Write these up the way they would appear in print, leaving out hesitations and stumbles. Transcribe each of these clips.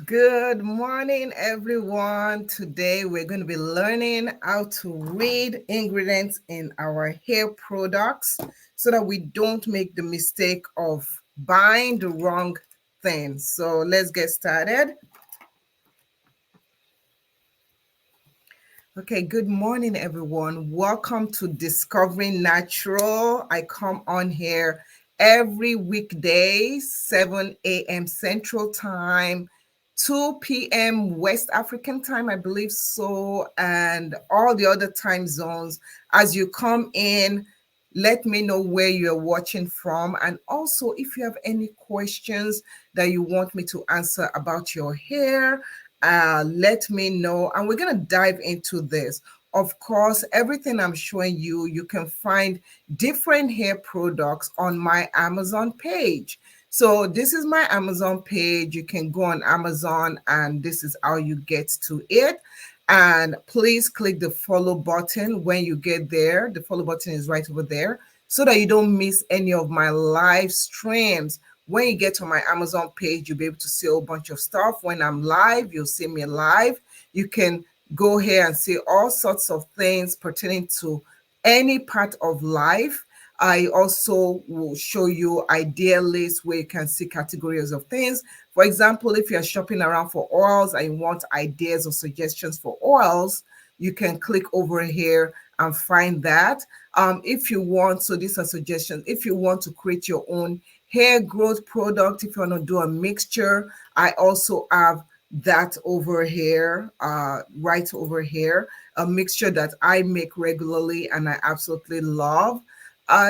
Good morning, everyone. Today we're going to be learning how to read ingredients in our hair products so that we don't make the mistake of buying the wrong thing. So let's get started. Okay, good morning, everyone. Welcome to Discovering Natural. I come on here every weekday, 7 a.m. Central Time, 2 p.m. West African time, I believe so, and all the other time zones. As you come in, let me know where you're watching from. And also, if you have any questions that you want me to answer about your hair, let me know. And we're going to dive into this. Of course, everything I'm showing you, you can find different hair products on my Amazon page. So this is my Amazon page. You can go on Amazon and this is how you get to it. And please click the follow button when you get there. The follow button is right over there so that you don't miss any of my live streams. When you get to my Amazon page, you'll be able to see a whole bunch of stuff. When I'm live, you'll see me live. You can go here and see all sorts of things pertaining to any part of life. I also will show you idea lists where you can see categories of things. For example, if you're shopping around for oils and you want ideas or suggestions for oils, you can click over here and find that. If you want, so these are suggestions. If you want to create your own hair growth product, if you want to do a mixture, I also have that over here, right over here, a mixture that I make regularly and I absolutely love.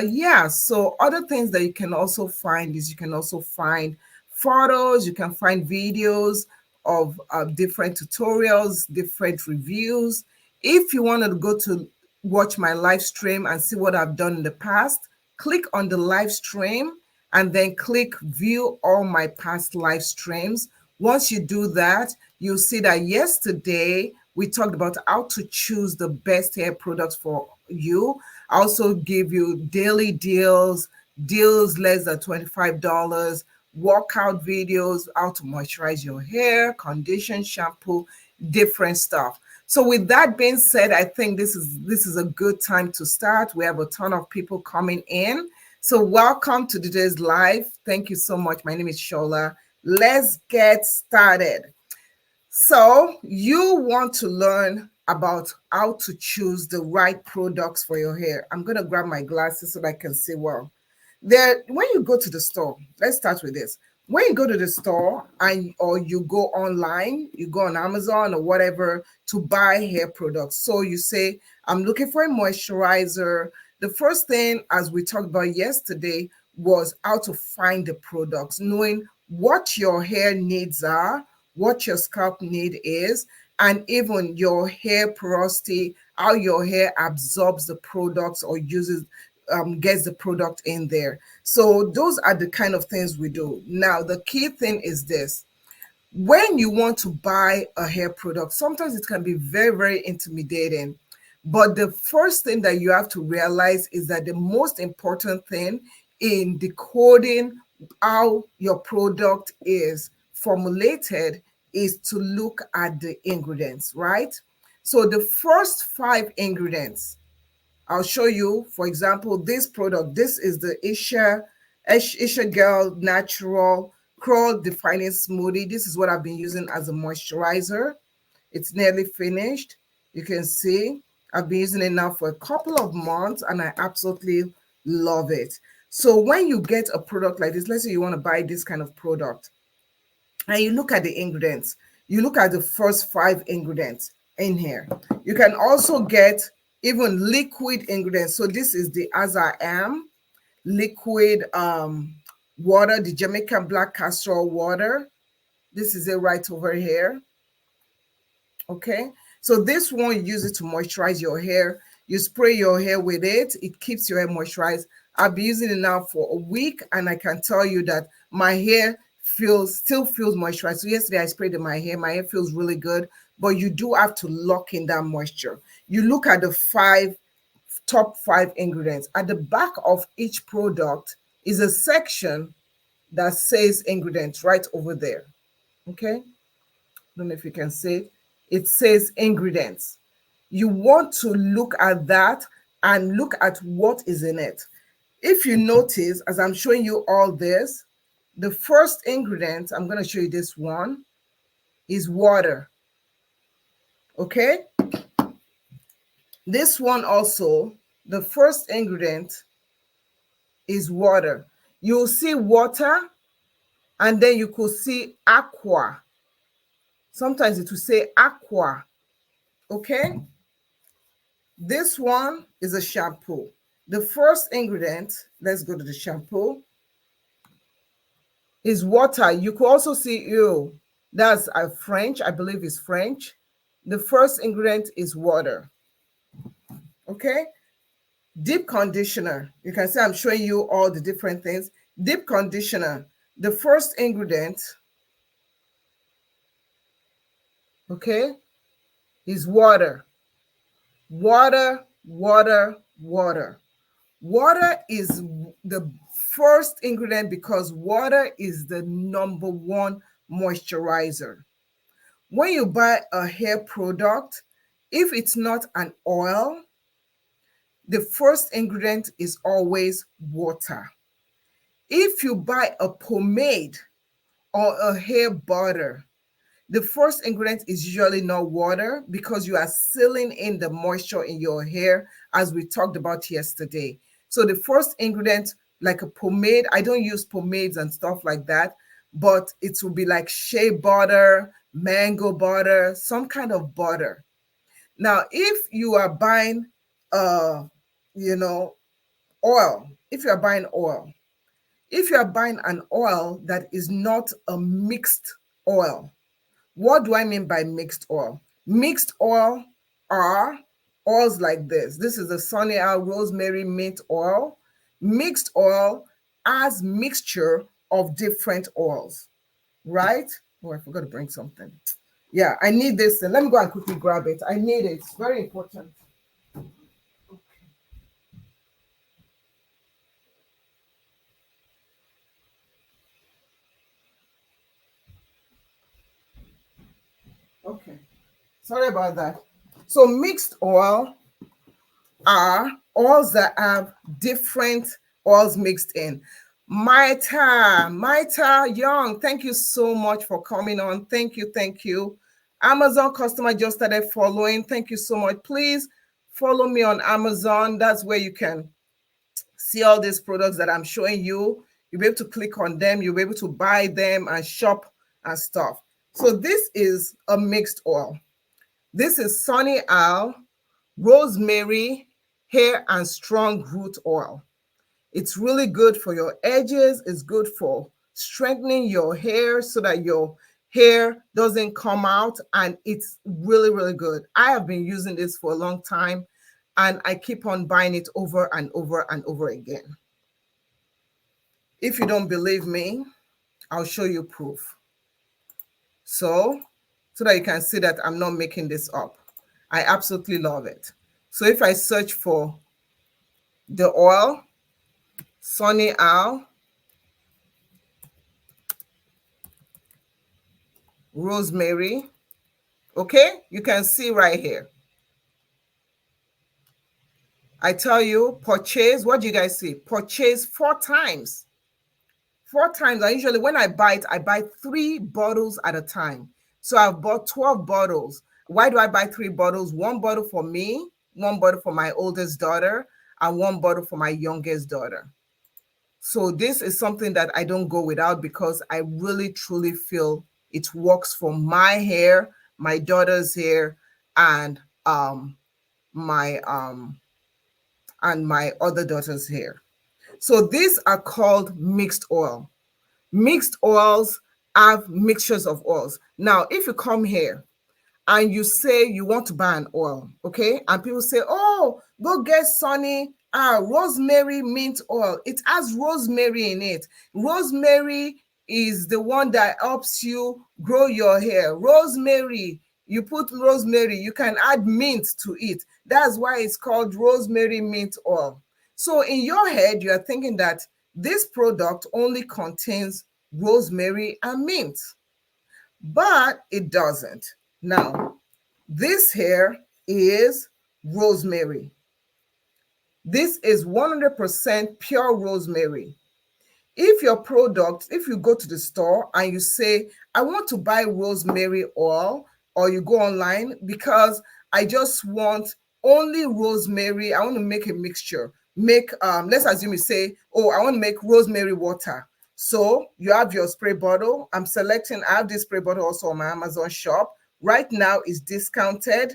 Yeah, so other things that you can also find is you can also find photos, you can find videos of different tutorials, different reviews. If you want to go to watch my live stream and see what I've done in the past, click on the live stream and then click view all my past live streams. Once you do that, you'll see that yesterday we talked about how to choose the best hair products for you. I also give you daily deals, deals less than $25, workout videos, how to moisturize your hair, condition, shampoo, different stuff. So with that being said, I think this is a good time to start. We have a ton of people coming in. So welcome to today's live. Thank you so much. My name is Shola. Let's get started. So you want to learn about how to choose the right products for your hair. I'm going to grab my glasses so that I can see well. When you go to the store, let's start with this. When you go to the store or you go online, you go on Amazon or whatever to buy hair products. So you say, I'm looking for a moisturizer. The first thing, as we talked about yesterday, was how to find the products, knowing what your hair needs are, what your scalp need is, and even your hair porosity, how your hair absorbs the products or gets the product in there. So those are the kind of things we do. Now, the key thing is this. When you want to buy a hair product, sometimes it can be very, very intimidating. But the first thing that you have to realize is that the most important thing in decoding how your product is formulated is to look at the ingredients, right? So the first 5 ingredients, I'll show you. For example, this product, this is the Isha Girl Natural Curl Defining Smoothie. This is what I've been using as a moisturizer. It's nearly finished. You can see I've been using it now for a couple of months and I absolutely love it. So when you get a product like this, let's say you want to buy this kind of product and you look at the ingredients, you look at the first 5 ingredients in here. You can also get even liquid ingredients. So this is the As I Am liquid water, the Jamaican black castor water. This is it right over here. Okay, so this one, you use it to moisturize your hair. You spray your hair with it. It keeps your hair moisturized. I've been using it now for a week and I can tell you that my hair still feels moisturized. So yesterday I sprayed in my hair feels really good, but you do have to lock in that moisture. You look at the top 5 ingredients. At the back of each product is a section that says ingredients right over there. Okay, don't know if you can see it. It says ingredients. You want to look at that and look at what is in it. If you notice, as I'm showing you all this, the first ingredient, I'm going to show you this one, is water. Okay? This one also, the first ingredient is water. You'll see water, and then you could see aqua. Sometimes it will say aqua. Okay? This one is a shampoo. The first ingredient, let's go to the shampoo, is water. You could also see eau. That's a French, I believe it's French. The first ingredient is water. Okay? Deep conditioner. You can see I'm showing you all the different things. Deep conditioner. The first ingredient, okay, is water. Water, water, water. Water is the first ingredient because water is the number one moisturizer. When you buy a hair product, if it's not an oil, the first ingredient is always water. If you buy a pomade or a hair butter, the first ingredient is usually not water because you are sealing in the moisture in your hair, as we talked about yesterday. So the first ingredient, like a pomade, I don't use pomades and stuff like that, but it will be like shea butter, mango butter, some kind of butter. Now, if you are buying, you know, oil, if you are buying oil, if you are buying an oil that is not a mixed oil, what do I mean by mixed oil? Mixed oil are oils like this. This is the Sunny Owl Rosemary Mint Oil. Mixed oil as mixture of different oils, right? Oh, I forgot to bring something. Yeah, I need this. Let me go and quickly grab it. I need it. It's very important. Okay. Sorry about that. So mixed oil are oils that have different oils mixed in. Maita Young, thank you so much for coming on. Thank you, thank you. Amazon customer just started following. Thank you so much. Please follow me on Amazon. That's where you can see all these products that I'm showing you. You'll be able to click on them. You'll be able to buy them and shop and stuff. So this is a mixed oil. This is Sunny Owl, Rosemary, Hair and Strong Root Oil. It's really good for your edges. It's good for strengthening your hair so that your hair doesn't come out. And it's really, really good. I have been using this for a long time, and I keep on buying it over and over and over again. If you don't believe me, I'll show you proof. So that you can see that I'm not making this up. I absolutely love it. So if I search for the oil, Sunny Owl, Rosemary, okay, you can see right here. I tell you, purchase, what do you guys see? Purchase 4 times. 4 times. I usually, when I buy it, I buy 3 bottles at a time. So I've bought 12 bottles. Why do I buy 3 bottles? 1 bottle for me, 1 bottle for my oldest daughter, and 1 bottle for my youngest daughter. So this is something that I don't go without because I really truly feel it works for my hair, my daughter's hair, and my other daughter's hair. So these are called mixed oil. Mixed oils have mixtures of oils. Now, if you come here and you say you want to buy an oil, okay, and people say, oh, go get Sunny rosemary mint oil. It has rosemary in it. Rosemary is the one that helps you grow your hair. Rosemary, you put rosemary, you can add mint to it. That's why it's called rosemary mint oil. So in your head, you are thinking that this product only contains rosemary and mint. but it doesn't. Now, this here is rosemary. This is 100% pure rosemary. If your product, if you go to the store and you say, I want to buy rosemary oil, or you go online because I just want only rosemary, I want to make a mixture. Let's assume you say, oh, I want to make rosemary water. So you have your spray bottle. I have this spray bottle also on my Amazon shop. Right now it's discounted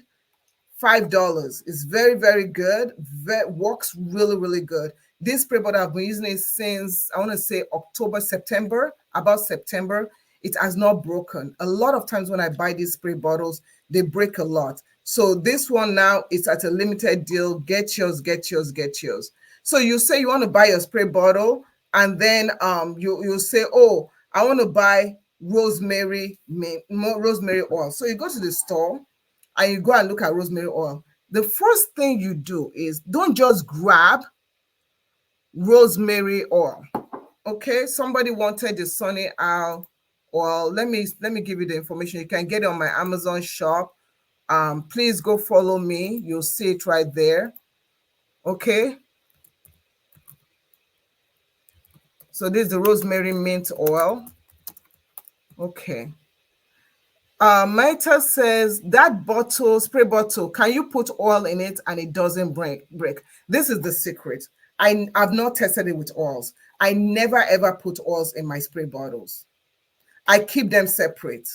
$5. It's very, very good. Works really, really good. This spray bottle, I've been using it since, I want to say October, September, about September. It has not broken. A lot of times when I buy these spray bottles, they break a lot. So this one now is at a limited deal. Get yours, get yours, get yours. So you say you want to buy a spray bottle, and then you say, oh, I want to buy rosemary oil. So you go to the store and you go and look at rosemary oil. The first thing you do is don't just grab rosemary oil. Okay, somebody wanted the Sunny Owl oil. Let me give you the information. You can get it on my Amazon shop. Please go follow me. You'll see it right there. Okay. So this is the rosemary mint oil. Okay. Maita says that bottle, spray bottle, can you put oil in it and it doesn't break? This is the secret. I've not tested it with oils. I never ever put oils in my spray bottles. I keep them separate.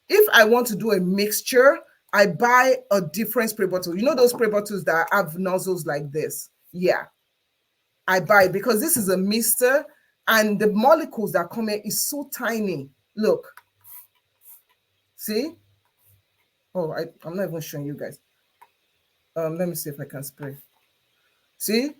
If I want to do a mixture, I buy a different spray bottle. You know those spray bottles that have nozzles like this? Yeah. I buy it because this is a mister and the molecules that come in is so tiny. Look. See? Oh, I'm not even showing you guys. Let me see if I can spray. See?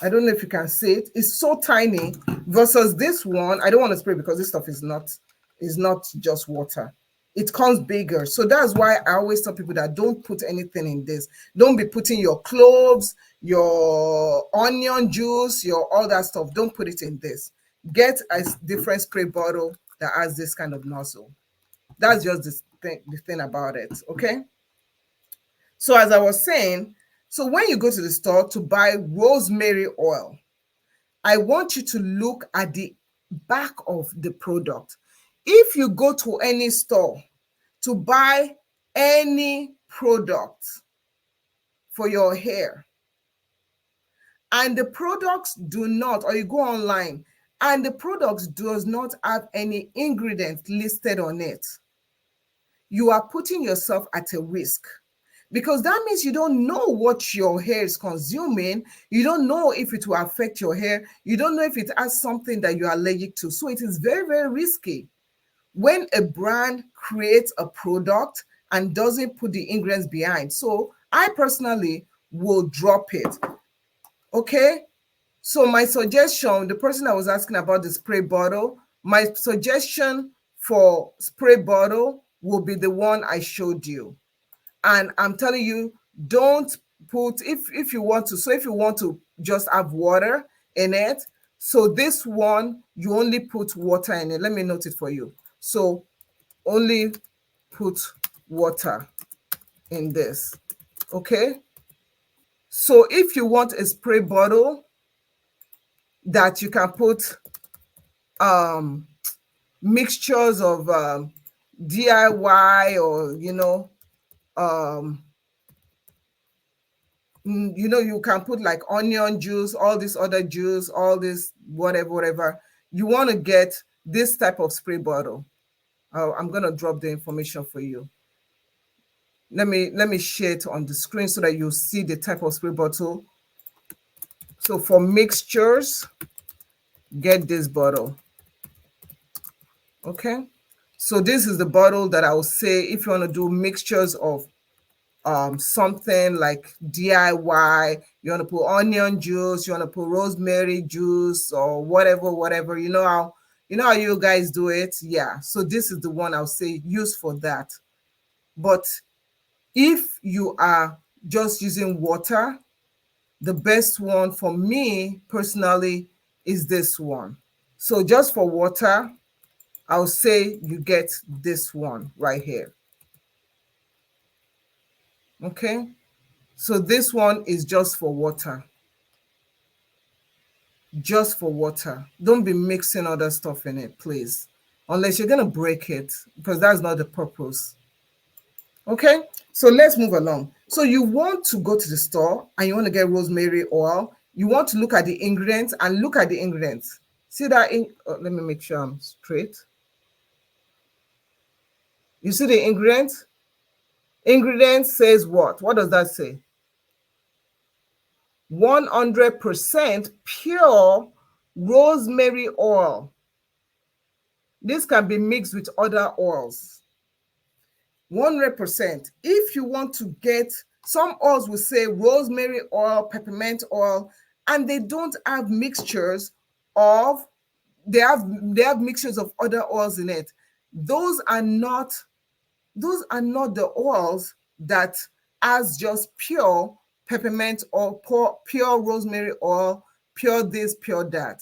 I don't know if you can see it. It's so tiny versus this one. I don't want to spray because this stuff is not just water. It comes bigger. So that's why I always tell people that don't put anything in this. Don't be putting your cloves, your onion juice, your all that stuff. Don't put it in this. Get a different spray bottle that has this kind of nozzle. That's just the thing about it, okay? So as I was saying, so when you go to the store to buy rosemary oil, I want you to look at the back of the product. If you go to any store to buy any product for your hair, and the products do not, or you go online, and the products does not have any ingredients listed on it, you are putting yourself at a risk. Because that means you don't know what your hair is consuming. You don't know if it will affect your hair. You don't know if it has something that you are allergic to. So it is very, very risky. When a brand creates a product and doesn't put the ingredients behind. So I personally will drop it. Okay? So my suggestion, the person that was asking about the spray bottle, my suggestion for spray bottle will be the one I showed you. And I'm telling you, don't put, if you want to, so if you want to just have water in it, so this one, you only put water in it. Let me note it for you. So only put water in this, okay? So if you want a spray bottle that you can put mixtures of DIY or, you can put like onion juice, all this other juice, all this whatever. You want to get this type of spray bottle. I'm going to drop the information for you. Let me share it on the screen so that you see the type of spray bottle. So for mixtures, get this bottle. Okay. So this is the bottle that I will say if you want to do mixtures of something like DIY, you want to put onion juice, you want to put rosemary juice or whatever, you know how you guys do it. Yeah. So this is the one I'll say use for that. But if you are just using water, the best one for me personally is this one. So just for water, I'll say you get this one right here. Okay, so this one is just for water. Just for water. Don't be mixing other stuff in it, please. Unless you're going to break it, because that's not the purpose. Okay, so let's move along. So you want to go to the store and you want to get rosemary oil. You want to look at the ingredients and look at the ingredients. See that? Let me make sure I'm straight. You see the ingredients? Ingredients says what? What does that say? 100% pure rosemary oil. This can be mixed with other oils. 100%. If you want to get, some oils will say rosemary oil, peppermint oil, and they don't have mixtures of, they have mixtures of other oils in it. Those are not the oils that as just pure peppermint or pure rosemary oil, pure this, pure that.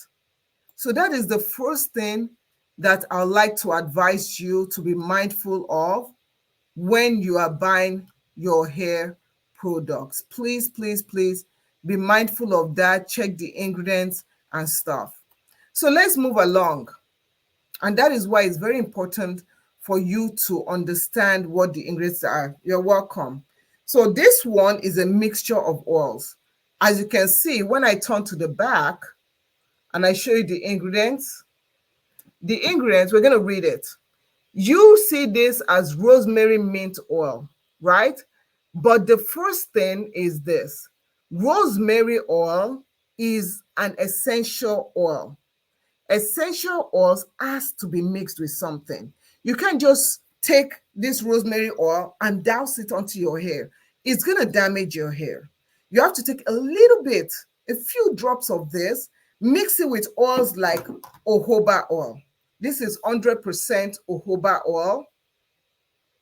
So that is the first thing that I'd like to advise you to be mindful of when you are buying your hair products. Please, please, please be mindful of that. Check the ingredients and stuff. So let's move along. And that is why it's very important for you to understand what the ingredients are. You're welcome. So this one is a mixture of oils. As you can see, when I turn to the back and I show you the ingredients, we're going to read it. You see this as rosemary mint oil, right? But the first thing is this. Rosemary oil is an essential oil. Essential oils has to be mixed with something. You can't just take this rosemary oil and douse it onto your hair. It's going to damage your hair. You have to take a little bit, a few drops of this, mix it with oils like jojoba oil. This is 100% jojoba oil.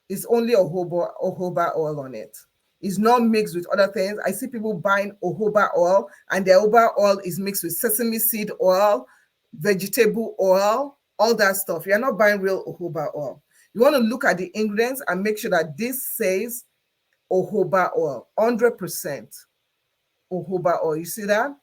It's only jojoba oil on it. It's not mixed with other things. I see people buying jojoba oil, and the jojoba oil is mixed with sesame seed oil, vegetable oil, all that stuff. You're not buying real jojoba oil. You want to look at the ingredients and make sure that this says jojoba oil, 100% jojoba oil. You see that?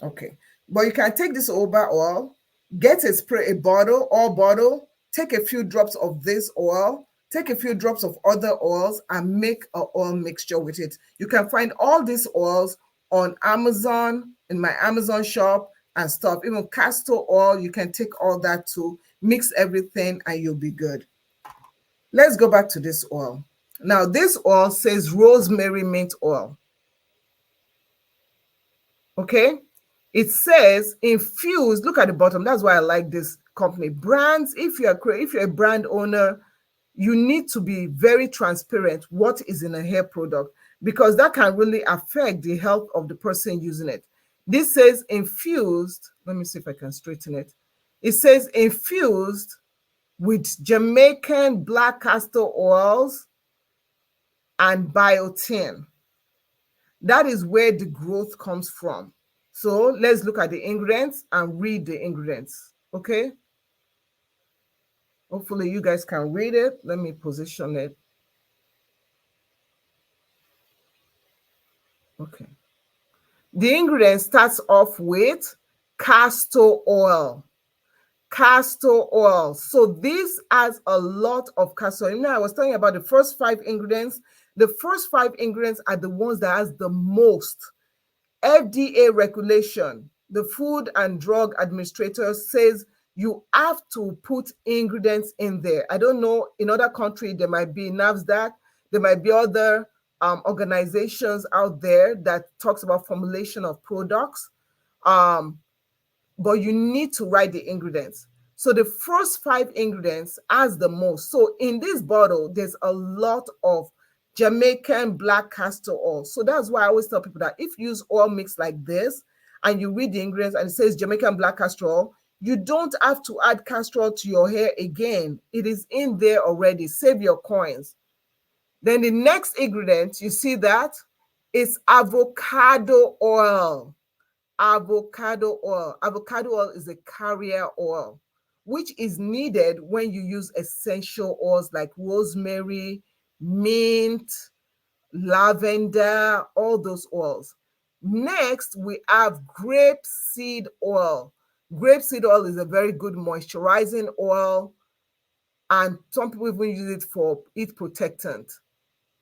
Okay. But you can take this jojoba oil, get a spray, a bottle, take a few drops of this oil, take a few drops of other oils, and make an oil mixture with it. You can find all these oils on Amazon, in my Amazon shop and stuff. Even castor oil, you can take all that too, mix everything, and you'll be good. Let's go back to this oil. Now, this oil says rosemary mint oil. Okay? It says infused. Look at the bottom. That's why I like this company. Brands, if you're a brand owner, you need to be very transparent what is in a hair product, because that can really affect the health of the person using it. This says infused. Let me see if I can straighten it. It says infused with Jamaican black castor oils and biotin. That is where the growth comes from. So let's look at the ingredients and read the ingredients, okay? Hopefully you guys can read it. Let me position it. Okay. The ingredient starts off with castor oil. Castor oil. So this has a lot of castor. You know, I was talking about the first 5 ingredients. The first 5 ingredients are the ones that has the most. FDA regulation, the Food and Drug Administrator says you have to put ingredients in there. I don't know, in other countries, there might be NAFDAC, there might be other organizations out there that talks about formulation of products, but you need to write the ingredients. So the first 5 ingredients has the most. So in this bottle, there's a lot of Jamaican black castor oil. So that's why I always tell people that if you use oil mix like this and you read the ingredients and it says Jamaican black castor oil, you don't have to add castor oil to your hair again. It is in there already. Save your coins. Then the next ingredient, you see that? It's avocado oil. Avocado oil. Avocado oil is a carrier oil. which is needed when you use essential oils like rosemary, mint, lavender, all those oils. Next, we have grapeseed oil. Grapeseed oil is a very good moisturizing oil, and some people even use it for heat protectant.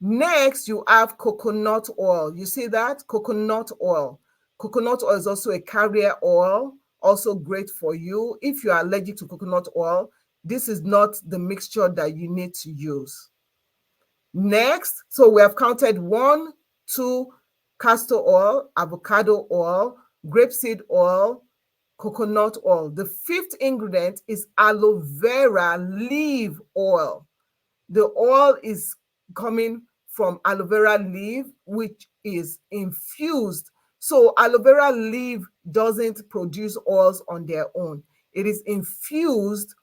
Next, you have coconut oil. You see that? Coconut oil. Coconut oil is also a carrier oil, also great for you. If you are allergic to coconut oil, this is not the mixture that you need to use. Next, so we have counted 1, 2, castor oil, avocado oil, grapeseed oil, coconut oil. The fifth ingredient is aloe vera leaf oil. The oil is coming from aloe vera leaf, which is infused. So aloe vera leaf doesn't produce oils on their own. It is infused.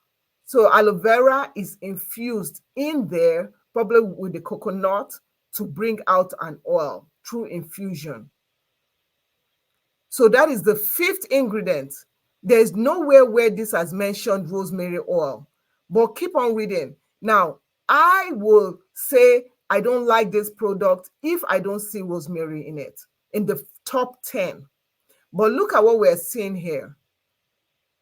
So aloe vera is infused in there, probably with the coconut, to bring out an oil through infusion. So that is the fifth ingredient. There's nowhere where this has mentioned rosemary oil, but keep on reading. Now, I will say I don't like this product if I don't see rosemary in it, in the top 10. But look at what we're seeing here.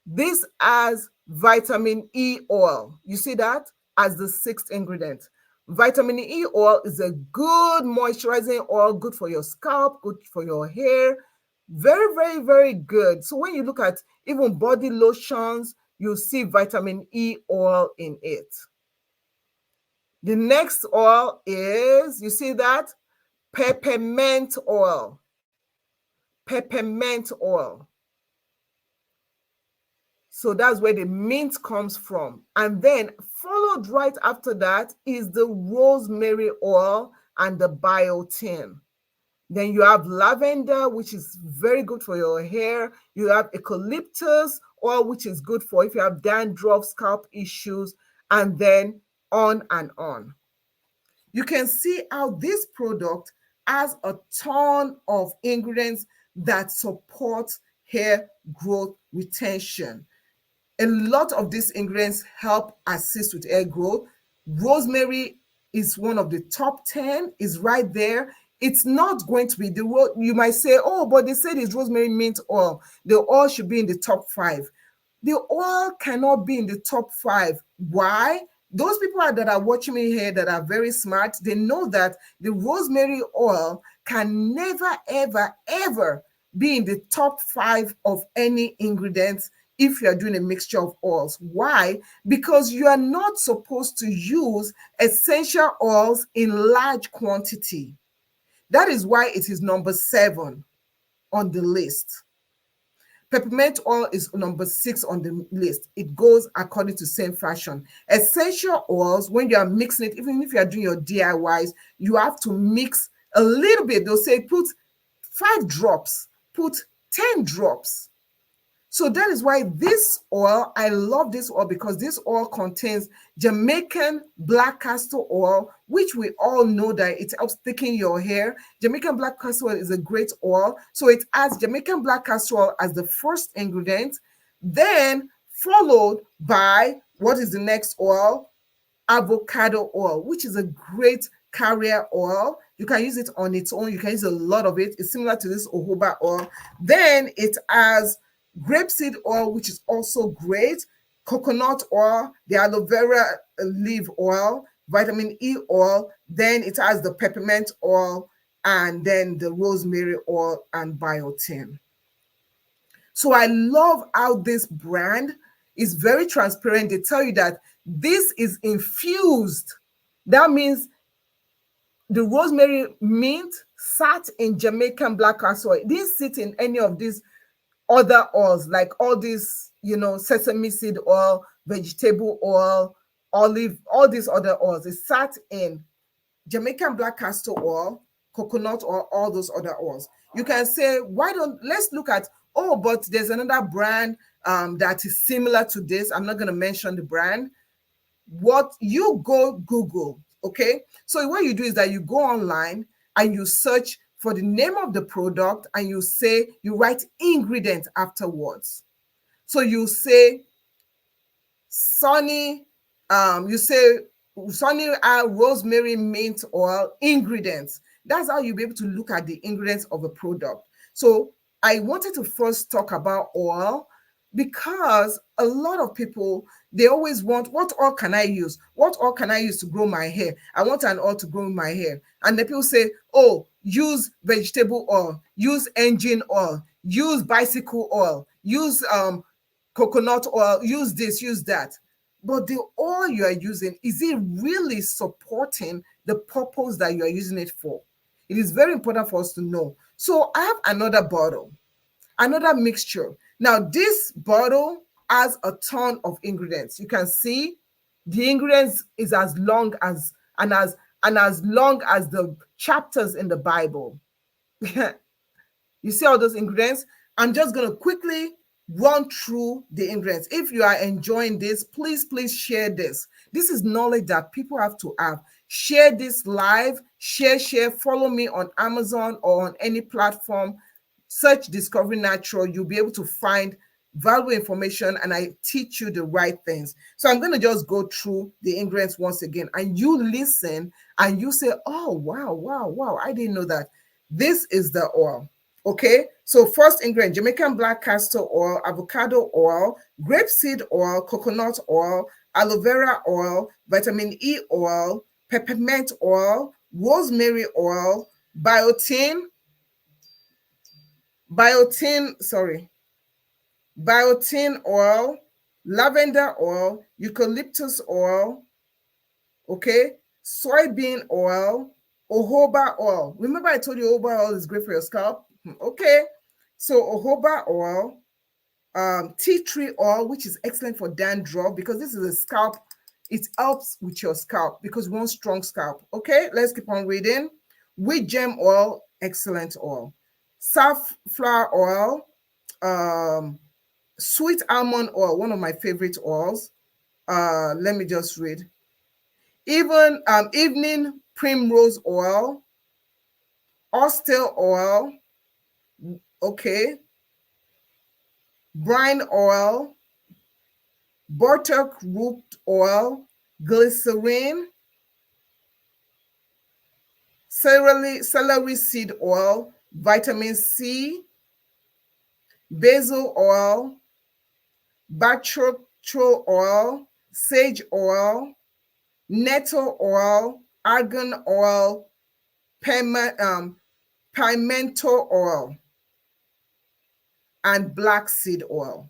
This has vitamin E oil. You see that as the sixth ingredient. Vitamin E oil is a good moisturizing oil, good for your scalp, good for your hair. Very, very, very good. So when you look at even body lotions, you'll see vitamin E oil in it. The next oil is, you see that? Peppermint oil. Peppermint oil. So that's where the mint comes from. And then followed right after that is the rosemary oil and the biotin. Then you have lavender, which is very good for your hair. You have eucalyptus oil, which is good for if you have dandruff, scalp issues, and then on and on. You can see how this product has a ton of ingredients that support hair growth retention. A lot of these ingredients help assist with hair growth. Rosemary is one of the top 10, is right there. It's not going to be you might say, oh, but they said it's rosemary mint oil. The oil should be in the top 5. The oil cannot be in the top 5. Why? Those people that are watching me here that are very smart, they know that the rosemary oil can never, ever, ever be in the top 5 of any ingredients if you are doing a mixture of oils. Why? Because you are not supposed to use essential oils in large quantity. That is why it is number 7 on the list. Peppermint oil is number 6 on the list. It goes according to same fashion. Essential oils, when you are mixing it, even if you are doing your DIYs, you have to mix a little bit. They'll say put 5 drops, put 10 drops. So that is why this oil, I love this oil because this oil contains Jamaican black castor oil, which we all know that it helps thicken your hair. Jamaican black castor oil is a great oil. So it adds Jamaican black castor oil as the first ingredient, then followed by, what is the next oil? Avocado oil, which is a great carrier oil. You can use it on its own. You can use a lot of it. It's similar to this jojoba oil. Then it has grapeseed oil, which is also great, coconut oil, the aloe vera leaf oil, vitamin E oil, then it has the peppermint oil, and then the rosemary oil and biotin. So I love how this brand is very transparent. They tell you that this is infused. That means the rosemary mint sat in Jamaican black castor oil. It didn't sit in any of these other oils, like all these, sesame seed oil, vegetable oil, olive, all these other oils. It sat in Jamaican black castor oil, coconut oil, all those other oils. You can say, let's look at, but there's another brand that is similar to this. I'm not going to mention the brand. What you go Google, okay? So what you do is that you go online and you search for the name of the product and you write ingredient afterwards. So you say Sunny, you say Sunny rosemary mint oil ingredients. That's how you'll be able to look at the ingredients of a product. So I wanted to first talk about oil because a lot of people, they always want, what oil can I use? What oil can I use to grow my hair? I want an oil to grow my hair. And the people say, oh, use vegetable oil, use engine oil, use bicycle oil, use coconut oil, use this, use that. But the oil you are using, is it really supporting the purpose that you are using it for? It is very important for us to know. So I have another bottle, another mixture. Now, this bottle has a ton of ingredients. You can see the ingredients is as long as as long as the chapters in the Bible. You see all those ingredients? I'm just going to quickly run through the ingredients. If you are enjoying this, please share this. This is knowledge that people have to have. Share this live, share, follow me on Amazon or on any platform. Search Discovery Natural. You'll be able to find valuable information and I teach you the right things. So I'm going to just go through the ingredients once again and you listen and you say, oh, wow, I didn't know that. This is the oil. Okay, so first ingredient, Jamaican black castor oil, avocado oil, grapeseed oil, coconut oil, aloe vera oil, vitamin E oil, peppermint oil, rosemary oil, biotin oil, lavender oil, eucalyptus oil, okay, soybean oil, jojoba oil. Remember I told you jojoba oil is great for your scalp? Okay, so jojoba oil, tea tree oil, which is excellent for dandruff because this is a scalp. It helps with your scalp because we want strong scalp. Okay, let's keep on reading. Wheat germ oil, excellent oil. Safflower oil, sweet almond oil, one of my favorite oils. Let me just read. Even evening primrose oil, oxtail oil, okay, brine oil, buttock root oil, glycerin, celery seed oil, vitamin C, basil oil, batrachol oil, sage oil, nettle oil, argan oil, pimento oil, and black seed oil.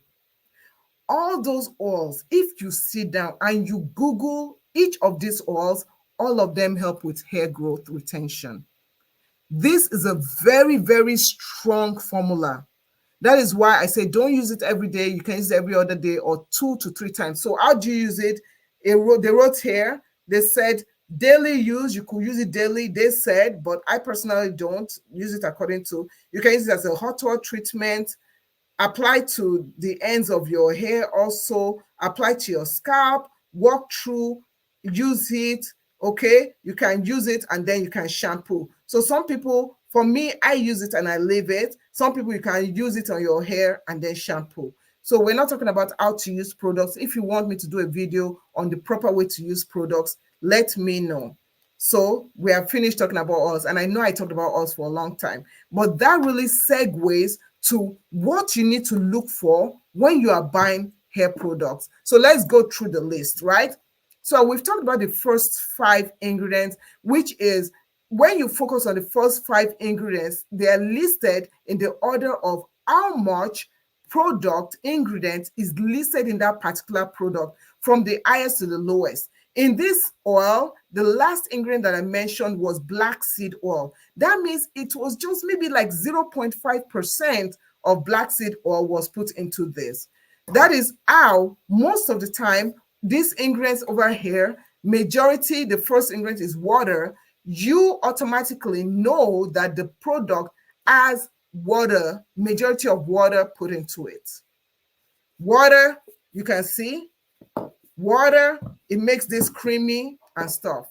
All those oils, if you sit down and you Google each of these oils, all of them help with hair growth retention. This is a very strong formula. That is why I say don't use it every day. You can use it every other day or 2 to 3 times. So how do you use it? They wrote here, they said daily use, you could use it daily, they said, but I personally don't use it according to, you can use it as a hot oil treatment, apply to the ends of your hair, also apply to your scalp, walk through, use it, okay? You can use it and then you can shampoo. So some people, for me, I use it and I leave it. Some people, you can use it on your hair and then shampoo. So we're not talking about how to use products. If you want me to do a video on the proper way to use products, let me know. So we have finished talking about oils, and I know I talked about oils for a long time, but that really segues to what you need to look for when you are buying hair products. So let's go through the list, right? So we've talked about the first 5 ingredients, which is when you focus on the first 5 ingredients, they are listed in the order of how much product ingredient is listed in that particular product from the highest to the lowest. In this oil, the last ingredient that I mentioned was black seed oil. That means it was just maybe like 0.5% of black seed oil was put into this. That is how most of the time these ingredients over here, majority, the first ingredient is water. You automatically know that the product has water, majority of water put into it. Water, you can see, water, it makes this creamy and stuff.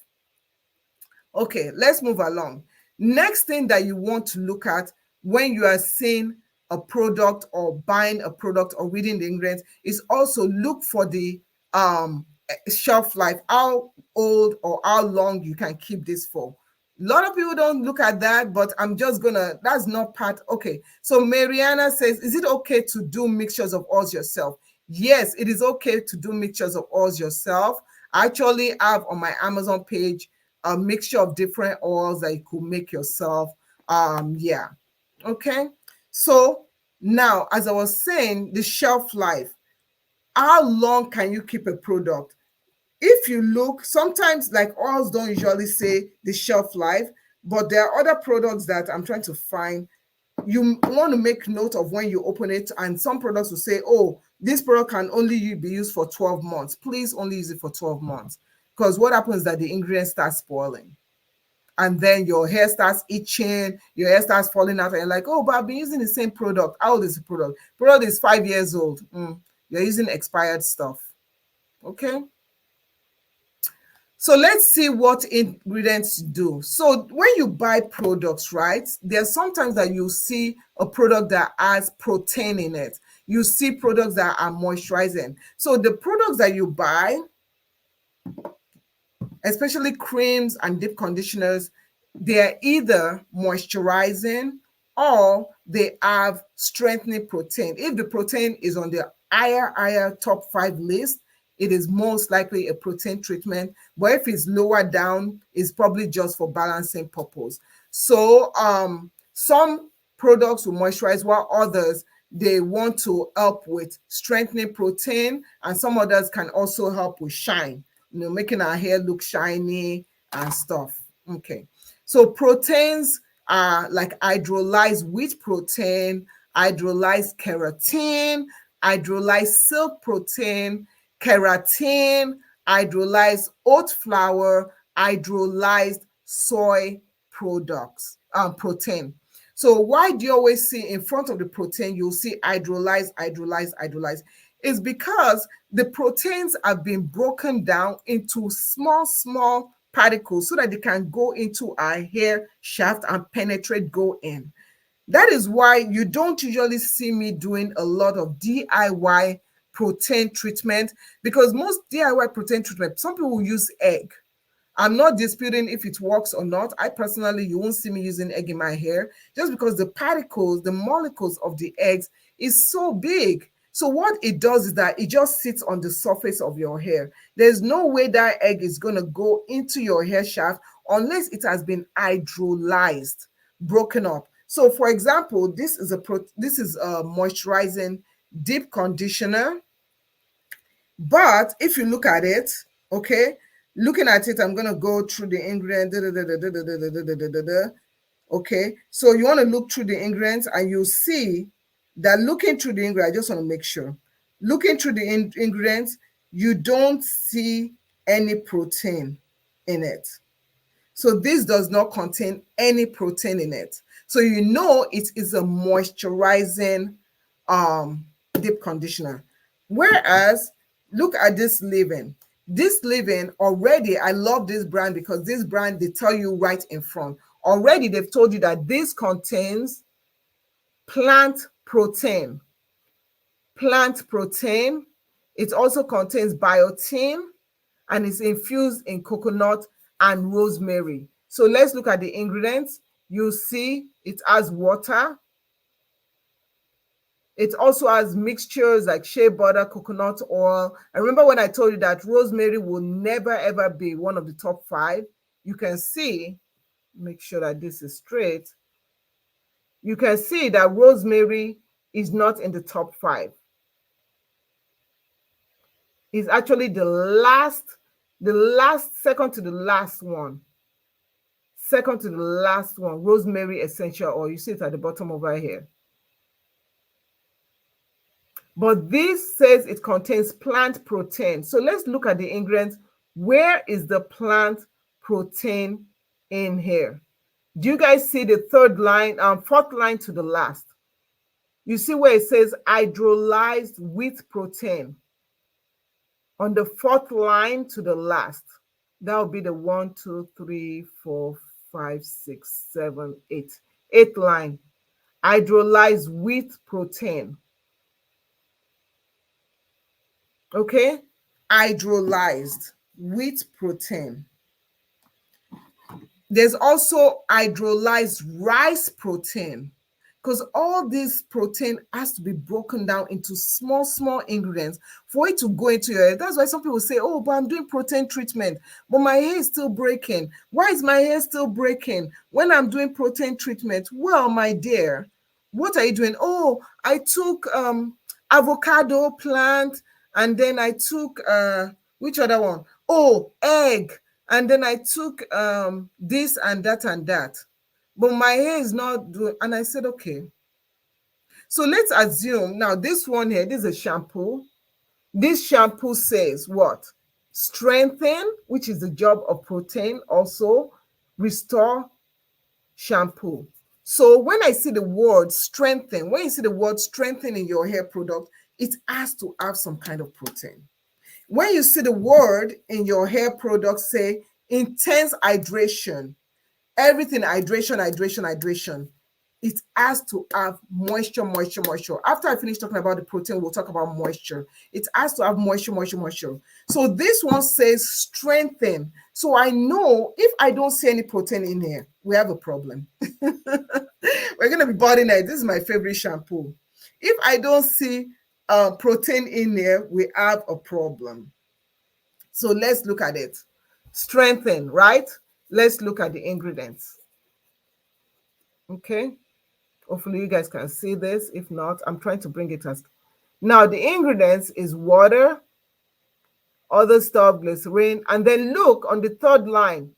Okay, let's move along. Next thing that you want to look at when you are seeing a product or buying a product or reading the ingredients is also look for the shelf life, how old or how long you can keep this for. A lot of people don't look at that, but I'm just gonna, that's not part. Okay, so Mariana says, is it okay to do mixtures of oils yourself? Yes, it is okay to do mixtures of oils yourself. I actually have on my Amazon page a mixture of different oils that you could make yourself. Yeah. Okay. So now, as I was saying, the shelf life, how long can you keep a product? If you look, sometimes like oils don't usually say the shelf life, but there are other products that I'm trying to find. You want to make note of when you open it, and some products will say, oh, this product can only be used for 12 months. Please only use it for 12 months, because what happens is that the ingredients start spoiling, and then your hair starts itching, your hair starts falling out, and you're like, oh, but I've been using the same product. How old is the product? Product is 5 years old. You're using expired stuff. Okay. So let's see what ingredients do. So when you buy products, right, there's sometimes that you see a product that has protein in it. You see products that are moisturizing. So the products that you buy, especially creams and deep conditioners, they're either moisturizing or they have strengthening protein. If the protein is on the higher top 5 list, it is most likely a protein treatment. But if it's lower down, it's probably just for balancing purpose. So some products will moisturize, while others, they want to help with strengthening protein, and some others can also help with shine, making our hair look shiny and stuff. Okay. So proteins are like hydrolyzed wheat protein, hydrolyzed keratin, hydrolyzed silk protein, keratin, hydrolyzed oat flour, hydrolyzed soy products, protein. So why do you always see in front of the protein, you'll see hydrolyzed, hydrolyzed, hydrolyzed? It's because the proteins have been broken down into small particles so that they can go into our hair shaft and penetrate, go in. That is why you don't usually see me doing a lot of DIY protein treatment, because most DIY protein treatment, some people use egg. I'm not disputing if it works or not. I personally, you won't see me using egg in my hair just because the particles, the molecules of the eggs is so big. So what it does is that it just sits on the surface of your hair. There's no way that egg is going to go into your hair shaft unless it has been hydrolyzed, broken up. So for example, this is a moisturizing deep conditioner. But if you look at it, okay, looking at it, I'm going to go through the ingredients. Okay, so you want to look through the ingredients and you see that looking through the ingredients, I just want to make sure. Looking through the ingredients, you don't see any protein in it. So this does not contain any protein in it. So you know it is a moisturizing deep conditioner. Whereas, look at this leave-in. This leave-in already, I love this brand because this brand, they tell you right in front. Already they've told you that this contains plant protein. Plant protein. It also contains biotin, and it's infused in coconut and rosemary. So let's look at the ingredients. You see it has water. It also has mixtures like shea butter, coconut oil. I remember when I told you that rosemary will never ever be one of the top 5. You can see, make sure that this is straight. You can see that rosemary is not in the top 5. It's actually the last, second to the last one. Second to the last one, rosemary essential oil. You see it at the bottom over here. But this says it contains plant protein. So let's look at the ingredients. Where is the plant protein in here? Do you guys see the third line, fourth line to the last? You see where it says hydrolyzed wheat protein? On the fourth line to the last. That will be the 1, 2, 3, 4, 5, 6, 7, 8. Eighth line. Hydrolyzed wheat protein. Okay, hydrolyzed wheat protein. There's also hydrolyzed rice protein, because all this protein has to be broken down into small, small ingredients for it to go into your hair. That's why some people say, oh, but I'm doing protein treatment, but my hair is still breaking. Why is my hair still breaking when I'm doing protein treatment? Well, my dear, what are you doing? Oh, I took avocado plant, and then I took, which other one? Oh, egg. And then I took this and that and that. But my hair is not doing, and I said, okay. So let's assume now this one here, this is a shampoo. This shampoo says what? Strengthen, which is the job of protein, also restore shampoo. So when I see the word strengthen, when you see the word strengthen in your hair product, it has to have some kind of protein. When you see the word in your hair product say intense hydration, everything hydration, hydration, hydration, it has to have moisture, moisture, moisture. After I finish talking about the protein, we'll talk about moisture. It has to have moisture, moisture, moisture. So this one says strengthen. So I know if I don't see any protein in here, we have a problem. We're going to be bothering it. This is my favorite shampoo. If I don't see protein in there, we have a problem. So let's look at it. Strengthen, right? Let's look at the ingredients. Okay. Hopefully you guys can see this. If not, I'm trying to bring it as. Now the ingredients is water, other stuff, glycerin, and then look on the third line,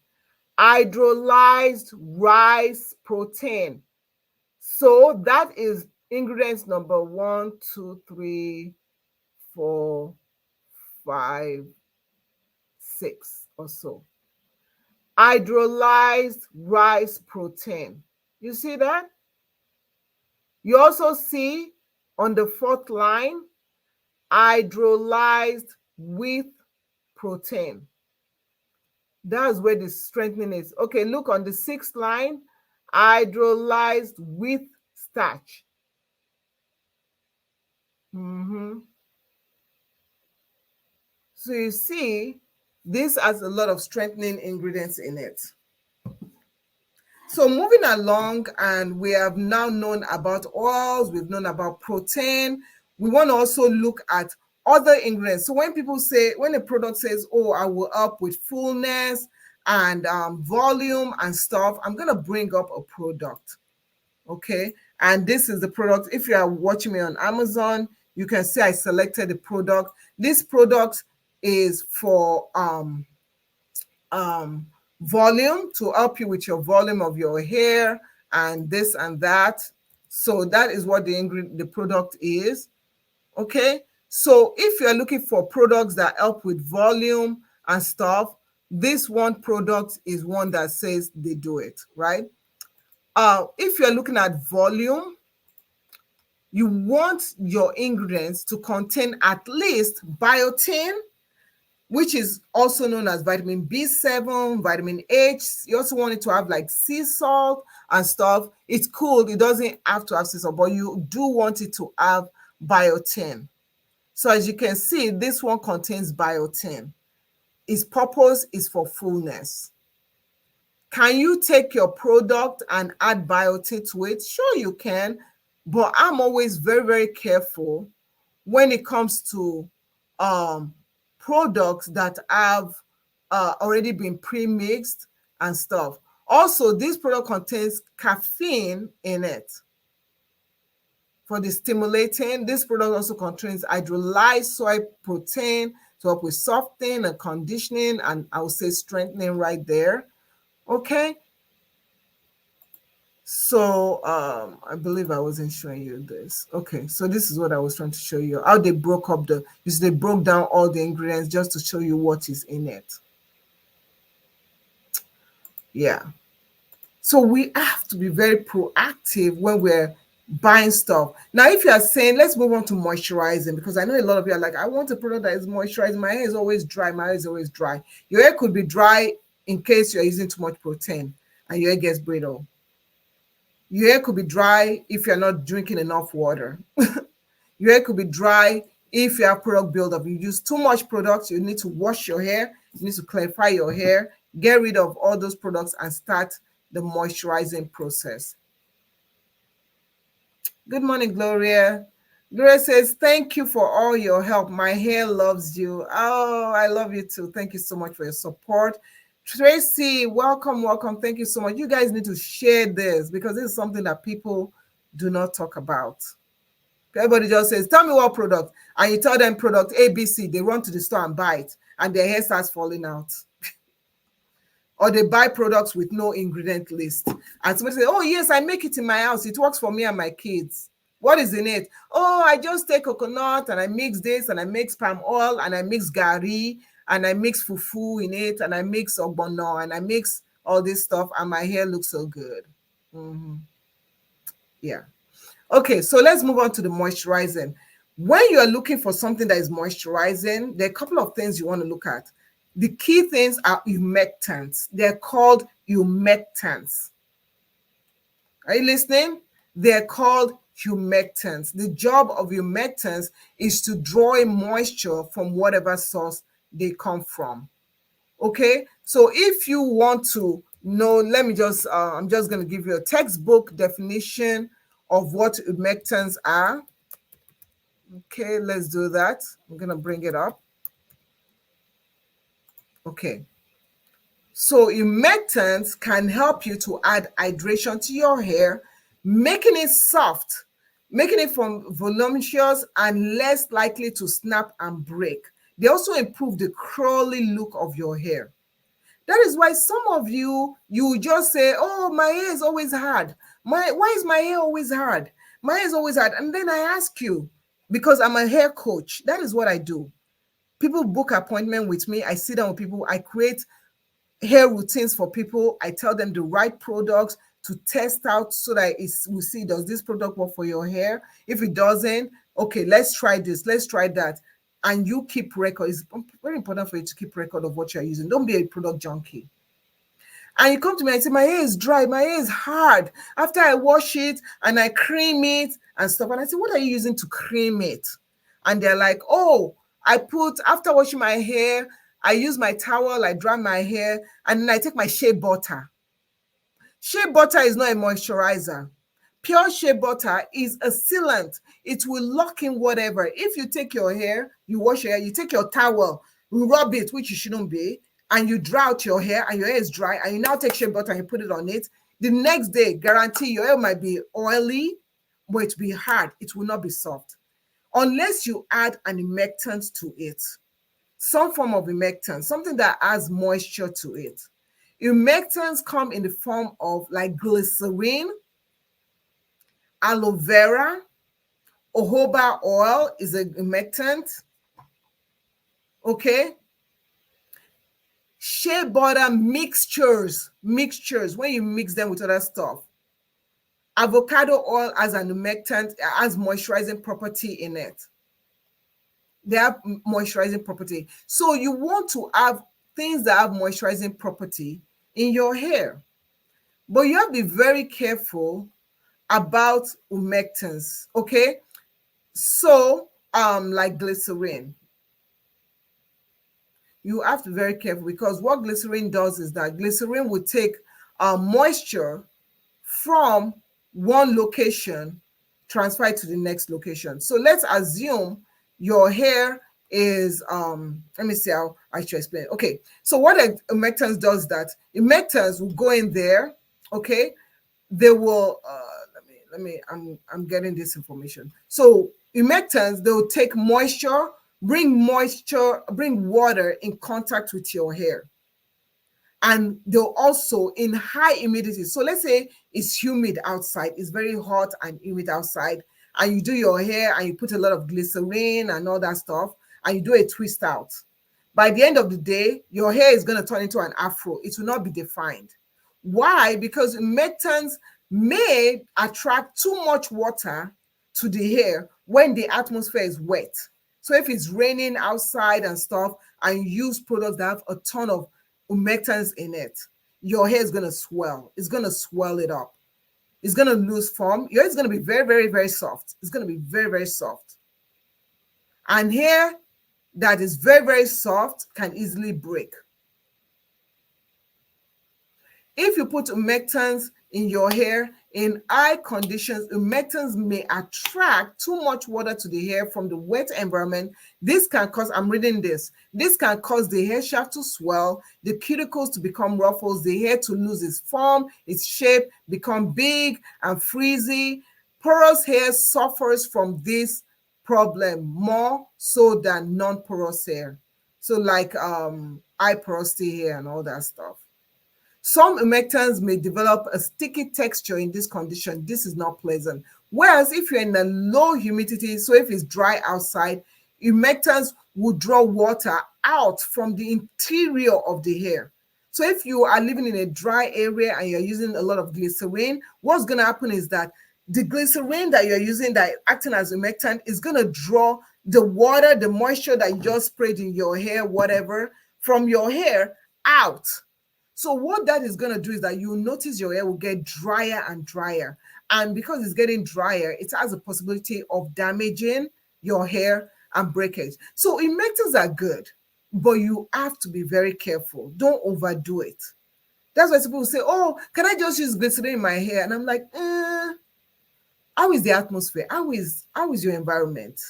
hydrolyzed rice protein. So that is ingredients number 1, 2, 3, 4, 5, 6 or so. Hydrolyzed rice protein. You see that? You also see on the fourth line, hydrolyzed wheat protein. That's where the strengthening is. Okay, look on the sixth line, hydrolyzed wheat starch. So you see, this has a lot of strengthening ingredients in it. So moving along, and we have now known about oils, we've known about protein. We want to also look at other ingredients. So when people say, when a product says, oh, I will help with fullness and volume and stuff, I'm going to bring up a product. Okay. And this is the product. If you are watching me on Amazon, you can see I selected the product. This product is for volume, to help you with your volume of your hair and this and that. So that is what the product is. Okay. So if you're looking for products that help with volume and stuff, this one product is one that says they do it, right? If you're looking at volume, you want your ingredients to contain at least biotin, which is also known as vitamin B7, vitamin H. You also want it to have like sea salt and stuff. It's cool. It doesn't have to have sea salt, but you do want it to have biotin. So as you can see, this one contains biotin. Its purpose is for fullness. Can you take your product and add biotin to it? Sure, you can, but I'm always very, very careful when it comes to products that have already been pre-mixed and stuff. Also, this product contains caffeine in it. For the stimulating, this product also contains hydrolyzed soy protein to help with softening and conditioning, and I would say strengthening right there. Okay. So I believe I wasn't showing you this. Okay, so this is what I was trying to show you. How they broke up they broke down all the ingredients just to show you what is in it. Yeah. So we have to be very proactive when we're buying stuff. Now, if you are saying, let's move on to moisturizing, because I know a lot of you are like, I want a product that is moisturizing. My hair is always dry. My hair is always dry. Your hair could be dry in case you're using too much protein and your hair gets brittle. Your hair could be dry if you're not drinking enough water. Your hair could be dry If you have product buildup, you use too much products, you need to wash your hair, you need to clarify your hair, get rid of all those products and start the moisturizing process. Good morning, Gloria. Gloria says, thank you for all your help. My hair loves you. Oh, I love you too. Thank you so much for your support. Tracy, welcome, welcome. Thank you so much. You guys need to share this because this is something that people do not talk about. Everybody just says, tell me what product. And you tell them product ABC. They run to the store and buy it. And their hair starts falling out. Or they buy products with no ingredient list. And somebody say, oh, yes, I make it in my house. It works for me and my kids. What is in it? Oh, I just take coconut and I mix this and I mix palm oil and I mix gari and I mix fufu in it and I mix ogbono and I mix all this stuff and my hair looks so good. Yeah. Okay, so let's move on to the moisturizing. When you are looking for something that is moisturizing, there are a couple of things you want to look at. The key things are humectants. They're called humectants. Are you listening? They're called humectants. The job of humectants is to draw in moisture from whatever source they come from. Okay, so if you want to know, let me just, I'm just going to give you a textbook definition of what humectants are. Okay, let's do that. I'm going to bring it up. Okay. So humectants can help you to add hydration to your hair, making it soft, making it from voluminous and less likely to snap and break. They also improve the curly look of your hair. That is why some of you just say, oh, my hair is always hard. Why is my hair always hard? My hair is always hard. And then I ask you, because I'm a hair coach, that is what I do. People book appointment with me. I sit down with people. I create hair routines for people. I tell them the right products to test out so that we see, does this product work for your hair? If it doesn't, okay, let's try this, let's try that. And you keep record. It's very important for you to keep record of what you're using. Don't be a product junkie. And you come to me and say, my hair is dry, my hair is hard. After I wash it and I cream it and stuff. And I say, what are you using to cream it? And they're like, oh, after washing my hair, I use my towel, I dry my hair, and then I take my shea butter. Shea butter is not a moisturizer. Pure shea butter is a sealant. It will lock in whatever. If you take your hair, you wash your hair, you take your towel, you rub it, which you shouldn't be, and you dry out your hair, and your hair is dry, and you now take shea butter and you put it on it, the next day, guarantee your hair might be oily, but it will be hard. It will not be soft. Unless you add an humectant to it. Some form of humectant, something that adds moisture to it. Humectants come in the form of like glycerin, aloe vera, jojoba oil is a humectant. Okay. Shea butter mixtures, when you mix them with other stuff. Avocado oil as an humectant, has moisturizing property in it. They have moisturizing property. So you want to have things that have moisturizing property in your hair. But you have to be very careful about humectants, okay? So, like glycerin, you have to be very careful because what glycerin does is that glycerin will take moisture from one location, transfer it to the next location. So let's assume your hair is let me see how I should explain. Okay, so what humectants does that humectants will go in there. Okay, they will I'm getting this information. So humectants, they'll take moisture, bring water in contact with your hair, and they'll also in high humidity. So let's say it's humid outside, it's very hot and humid outside, and you do your hair and you put a lot of glycerin and all that stuff, and you do a twist out. By the end of the day, your hair is going to turn into an afro. It will not be defined. Why? Because humectants may attract too much water to the hair when the atmosphere is wet. So if it's raining outside and stuff, and you use products that have a ton of humectants in it, your hair is going to swell. It's going to swell it up. It's going to lose form. Your hair is going to be very, very, very soft. It's going to be very, very soft. And hair that is very, very soft can easily break. If you put humectants in your hair in eye conditions, humectants may attract too much water to the hair from the wet environment. This can cause, I'm reading this can cause the hair shaft to swell, the cuticles to become ruffles, the hair to lose its form, its shape, become big and frizzy. Porous hair suffers from this problem more so than non-porous hair. So like eye porosity hair and all that stuff. Some humectants may develop a sticky texture in this condition. This is not pleasant. Whereas if you're in a low humidity, so if it's dry outside, humectants will draw water out from the interior of the hair. So if you are living in a dry area and you're using a lot of glycerin, what's going to happen is that the glycerin that you're using that acting as humectant is going to draw the water, the moisture that you just sprayed in your hair, whatever, from your hair out. So what that is going to do is that you notice your hair will get drier and drier. And because it's getting drier, it has a possibility of damaging your hair and breakage. So humectants are good, but you have to be very careful. Don't overdo it. That's why people say, oh, can I just use glycerin in my hair? And I'm like, how is the atmosphere? How is your environment?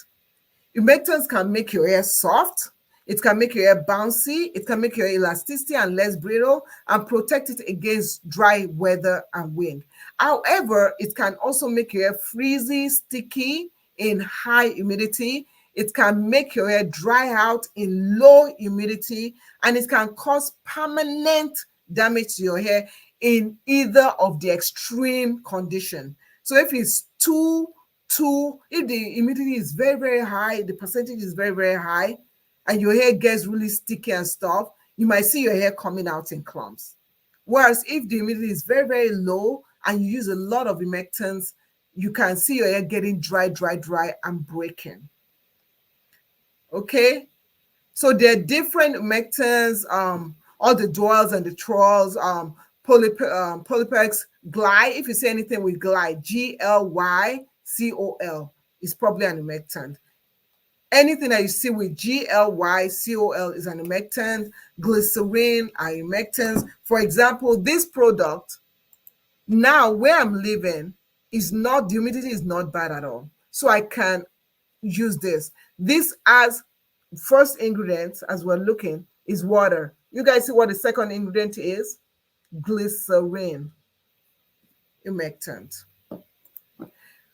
Humectants can make your hair soft. It can make your hair bouncy. It can make your elasticity and less brittle and protect it against dry weather and wind. However, it can also make your hair frizzy, sticky in high humidity. It can make your hair dry out in low humidity, and it can cause permanent damage to your hair in either of the extreme condition. So if it's if the humidity is very, very high, the percentage is very, very high, and your hair gets really sticky and stuff, you might see your hair coming out in clumps. Whereas if the humidity is very, very low and you use a lot of humectants, you can see your hair getting dry and breaking. Okay? So there are different humectants, all the duals and the trolls, Polypex, Glide. If you say anything with Glide, Glycol, is probably an humectant. Anything that you see with Glycol is an humectant. Glycerin are humectants. For example, this product, now where I'm living, is not, the humidity is not bad at all. So I can use this. This as first ingredient, as we're looking, is water. You guys see what the second ingredient is? Glycerin, humectant.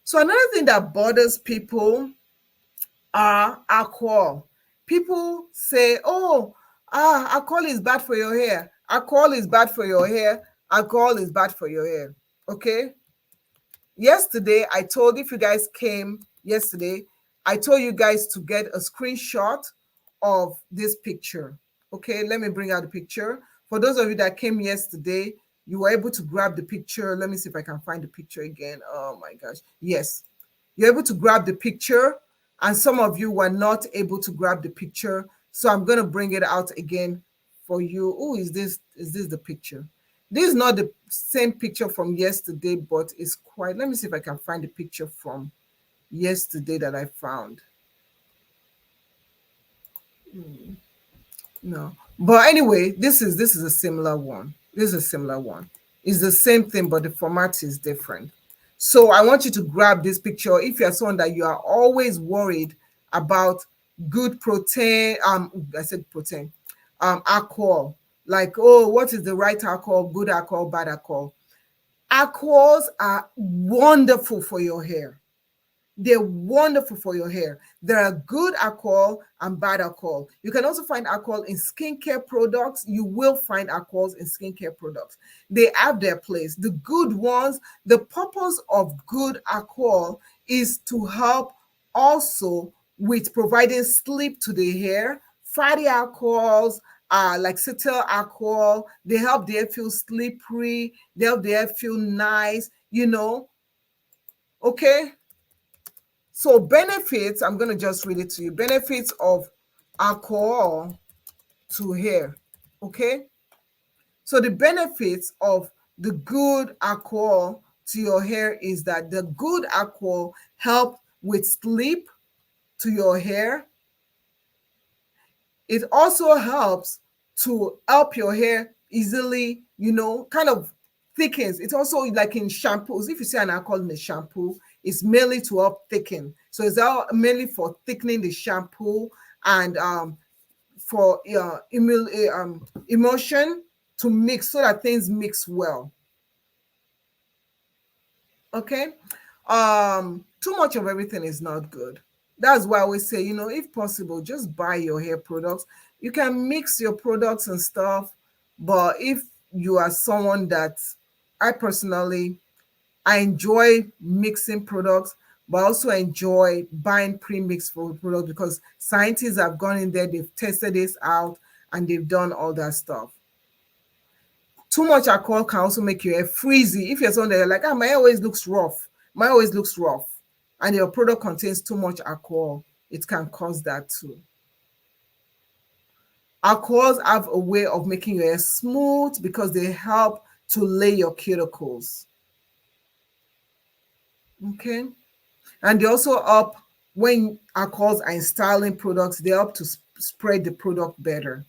So another thing that bothers people are alcohol. People say, oh, alcohol is bad for your hair. Alcohol is bad for your hair. Alcohol is bad for your hair. Okay? Yesterday, I told, if you guys came yesterday, I told you guys to get a screenshot of this picture. Okay, let me bring out the picture. For those of you that came yesterday, you were able to grab the picture. Let me see if I can find the picture again. Oh my gosh. Yes, you're able to grab the picture, and some of you were not able to grab the picture. So I'm going to bring it out again for you. Oh, is this the picture? This is not the same picture from yesterday, but it's quite, let me see if I can find the picture from yesterday that I found. No, but anyway, this is a similar one. This is a similar one. It's the same thing, but the format is different. So I want you to grab this picture if you're someone that you are always worried about good protein. I said protein. Alcohol. Like, oh, what is the right alcohol? Good alcohol, bad alcohol. Alcohols are wonderful for your hair. They're wonderful for your hair. There are good alcohol and bad alcohol. You can also find alcohol in skincare products. You will find alcohols in skincare products. They have their place. The good ones, the purpose of good alcohol is to help also with providing sleep to the hair. Fatty alcohols, like cetyl alcohol, they help the hair feel slippery. They help the hair feel nice, Okay. So benefits, I'm going to just read it to you. Benefits of alcohol to hair. Okay. So the benefits of the good alcohol to your hair is that the good alcohol help with sleep to your hair. It also helps to help your hair easily, kind of thickens. It's also like in shampoos. If you see an alcohol in a shampoo, it's mainly to help thicken. So it's mainly for thickening the shampoo and for emulsion to mix so that things mix well. Okay. Too much of everything is not good. That's why I always say, if possible, just buy your hair products. You can mix your products and stuff, but if you are someone that I personally, I enjoy mixing products, but also enjoy buying pre-mixed products because scientists have gone in there, they've tested this out, and they've done all that stuff. Too much alcohol can also make your hair frizzy. If you're someone that you're like, my hair always looks rough, and your product contains too much alcohol, it can cause that too. Alcohols have a way of making your hair smooth because they help to lay your cuticles. Okay. And they also help, when alcohols are in styling products, they help to spread the product better.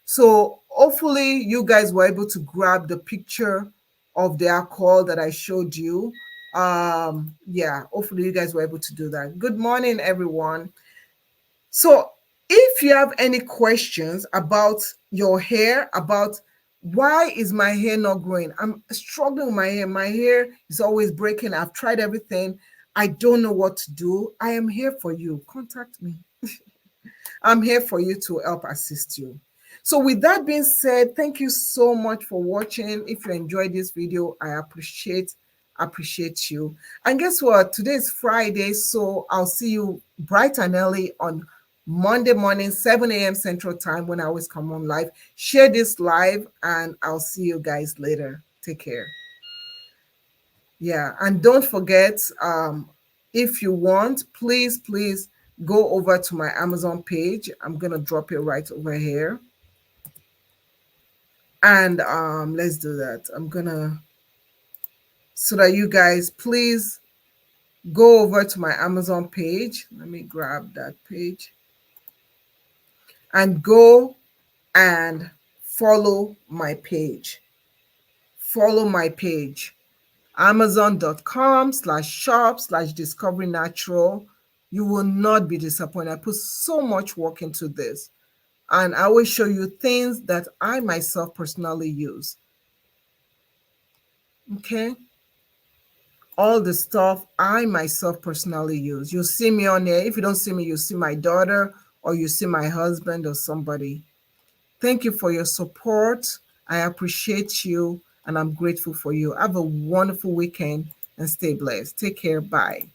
So hopefully you guys were able to grab the picture of the alcohol that I showed you. Yeah, hopefully you guys were able to do that. Good morning, everyone. So if you have any questions about your hair, about why is my hair not growing? I'm struggling with my hair. My hair is always breaking. I've tried everything. I don't know what to do. I am here for you. Contact me. I'm here for you to help assist you. So with that being said, thank you so much for watching. If you enjoyed this video, I appreciate you. And guess what? Today is Friday, so I'll see you bright and early on Monday morning, 7 a.m. Central Time, when I always come on live. Share this live, and I'll see you guys later. Take care. Yeah, and don't forget, if you want, please go over to my Amazon page. I'm gonna drop it right over here. And let's do that. I'm gonna, so that you guys please go over to my Amazon page. Let me grab that page and go and follow my page. Follow my page. Amazon.com/shop/discovery natural. You will not be disappointed. I put so much work into this, and I will show you things that I myself personally use. Okay, all the stuff I myself personally use. You'll see me on there. If you don't see me, you'll see my daughter, or you see my husband or somebody. Thank you for your support. I appreciate you, and I'm grateful for you. Have a wonderful weekend and stay blessed. Take care. Bye.